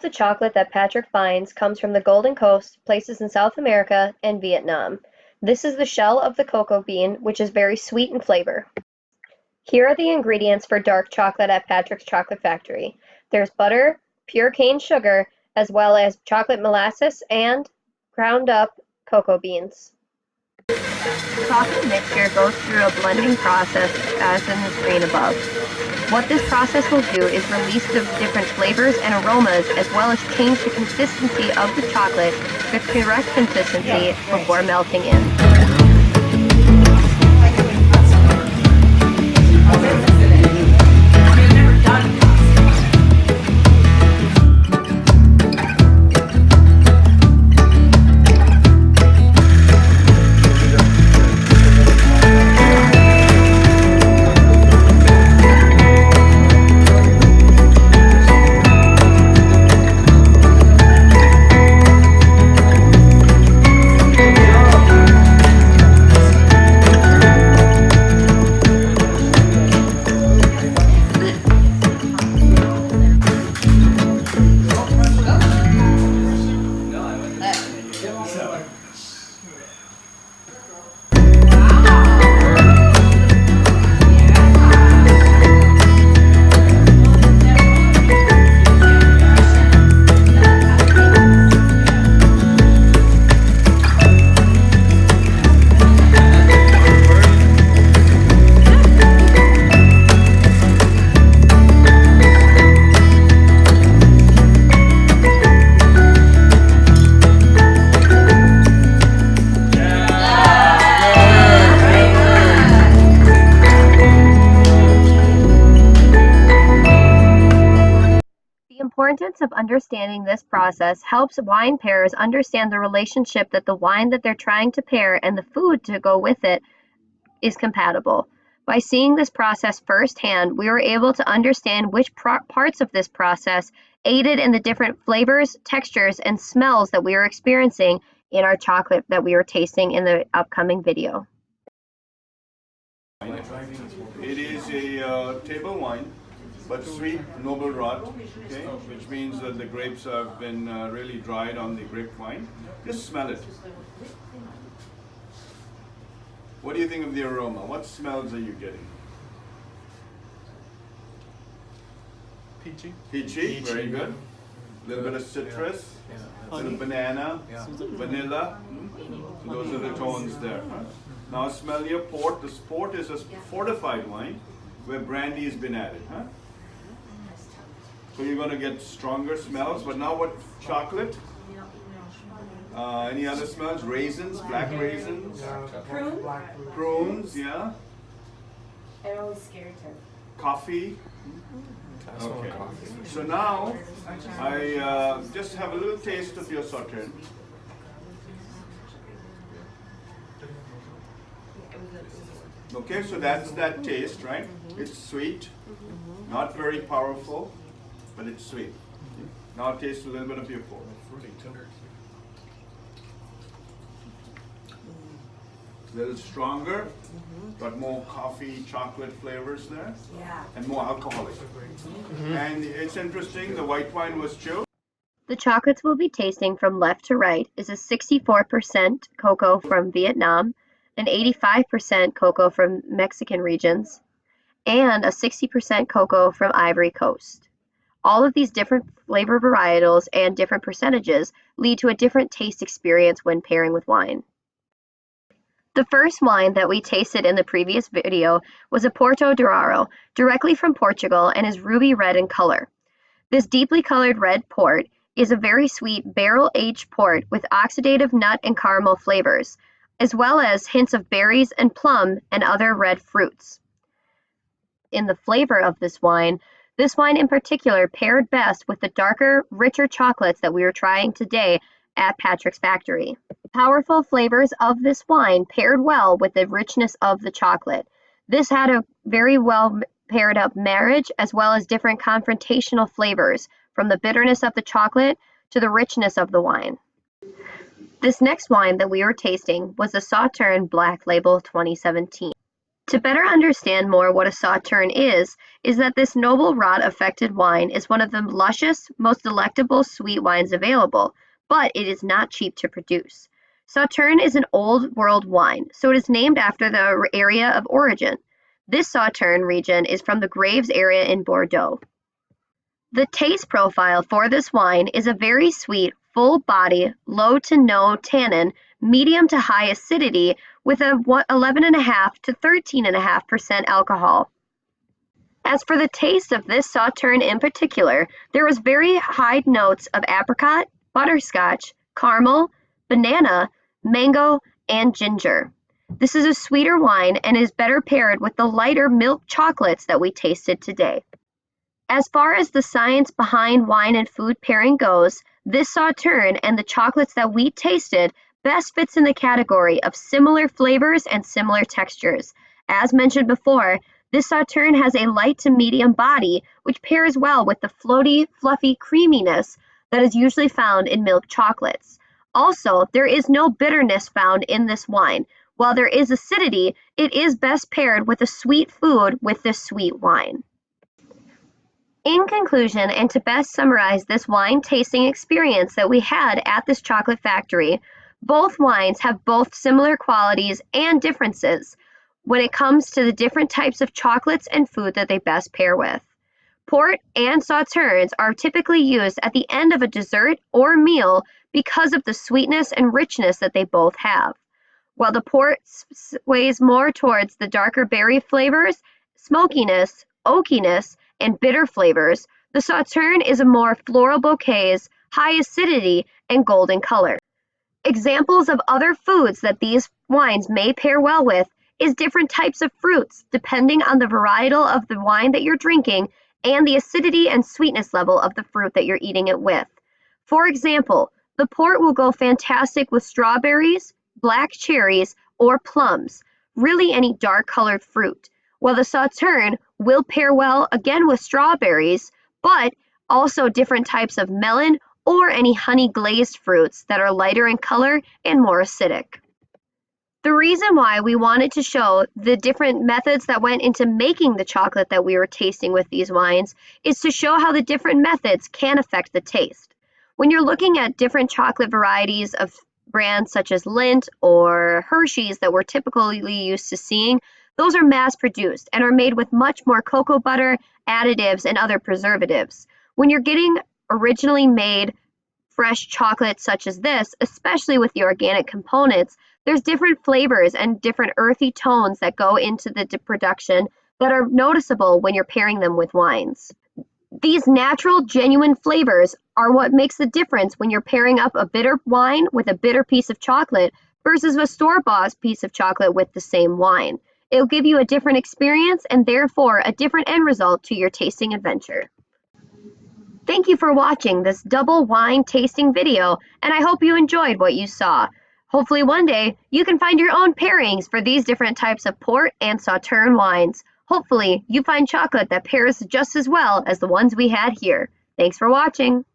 the chocolate that Patrick finds comes from the Golden Coast, places in South America, and Vietnam. This is the shell of the cocoa bean, which is very sweet in flavor. Here are the ingredients for dark chocolate at Patrick's Chocolate Factory. There's butter, pure cane sugar, as well as chocolate molasses and ground up cocoa beans. The chocolate mixture goes through a blending process as in the screen above. What this process will do is release the different flavors and aromas as well as change the consistency of the chocolate to the correct consistency before melting in. The importance of understanding this process helps wine pairers understand the relationship that the wine that they're trying to pair and the food to go with it is compatible. By seeing this process firsthand, we were able to understand which parts of this process aided in the different flavors, textures, and smells that we are experiencing in our chocolate that we are tasting in the upcoming video. It is a table wine, but sweet, noble rot, okay, which means that the grapes have been really dried on the grapevine. Just smell it. What do you think of the aroma? What smells are you getting? Peachy. Peachy, very good. A little bit of citrus, a little banana, vanilla. So those are the tones there. Huh? Now smell your port. This port is a fortified wine where brandy has been added. Huh? So you're going to get stronger smells. But now what? Chocolate? Any other smells? Raisins, black raisins? Prunes? Prunes, yeah. I'm always scared to. Coffee? Okay. So now I just have a little taste of your sauterne. Okay, so that's that taste, right? It's sweet, not very powerful, but it's sweet. Now taste a little bit of your port. A little stronger, but more coffee, chocolate flavors there, and more alcoholic. And it's interesting, the white wine was chilled. The chocolates we'll be tasting from left to right is a 64% cocoa from Vietnam, an 85% cocoa from Mexican regions, and a 60% cocoa from Ivory Coast. All of these different flavor varietals and different percentages lead to a different taste experience when pairing with wine. The first wine that we tasted in the previous video was a Porto Dourado, directly from Portugal, and is ruby red in color. This deeply colored red port is a very sweet barrel-aged port with oxidative nut and caramel flavors, as well as hints of berries and plum and other red fruits. In the flavor of this wine in particular paired best with the darker, richer chocolates that we are trying today at Patrick's Factory. Powerful flavors of this wine paired well with the richness of the chocolate. This had a very well paired up marriage as well as different confrontational flavors from the bitterness of the chocolate to the richness of the wine. This next wine that we were tasting was the Sauterne Black Label 2017. To better understand more what a sauterne is that this noble rot-affected wine is one of the luscious, most delectable sweet wines available, but it is not cheap to produce. Sauterne is an old world wine, so it is named after the area of origin. This Sauterne region is from the Graves area in Bordeaux. The taste profile for this wine is a very sweet, full body, low to no tannin, medium to high acidity with a 11.5 to 13.5% alcohol. As for the taste of this Sauterne in particular, there was very high notes of apricot, butterscotch, caramel, banana, mango, and ginger. This is a sweeter wine and is better paired with the lighter milk chocolates that we tasted today. As far as the science behind wine and food pairing goes, this Sauterne and the chocolates that we tasted best fits in the category of similar flavors and similar textures. As mentioned before, this Sauterne has a light to medium body, which pairs well with the floaty, fluffy creaminess that is usually found in milk chocolates. Also, there is no bitterness found in this wine. While there is acidity, it is best paired with a sweet food with this sweet wine. In conclusion, and to best summarize this wine tasting experience that we had at this chocolate factory, both wines have both similar qualities and differences when it comes to the different types of chocolates and food that they best pair with. Port and Sauternes are typically used at the end of a dessert or meal because of the sweetness and richness that they both have. While the port sways more towards the darker berry flavors, smokiness, oakiness, and bitter flavors, the Sauterne is a more floral bouquets, high acidity, and golden color. Examples of other foods that these wines may pair well with is different types of fruits, depending on the varietal of the wine that you're drinking and the acidity and sweetness level of the fruit that you're eating it with. For example, the port will go fantastic with strawberries, black cherries, or plums, really any dark colored fruit, while the Sauterne will pair well again with strawberries, but also different types of melon or any honey glazed fruits that are lighter in color and more acidic. The reason why we wanted to show the different methods that went into making the chocolate that we were tasting with these wines is to show how the different methods can affect the taste. When you're looking at different chocolate varieties of brands such as Lindt or Hershey's that we're typically used to seeing, those are mass produced and are made with much more cocoa butter, additives, and other preservatives. When you're getting originally made fresh chocolate such as this, especially with the organic components, there's different flavors and different earthy tones that go into the production that are noticeable when you're pairing them with wines. These natural, genuine flavors are what makes the difference when you're pairing up a bitter wine with a bitter piece of chocolate versus a store-bought piece of chocolate with the same wine. It'll give you a different experience and therefore a different end result to your tasting adventure. Thank you for watching this double wine tasting video, and I hope you enjoyed what you saw. Hopefully one day you can find your own pairings for these different types of port and Sauterne wines. Hopefully you find chocolate that pairs just as well as the ones we had here. Thanks for watching.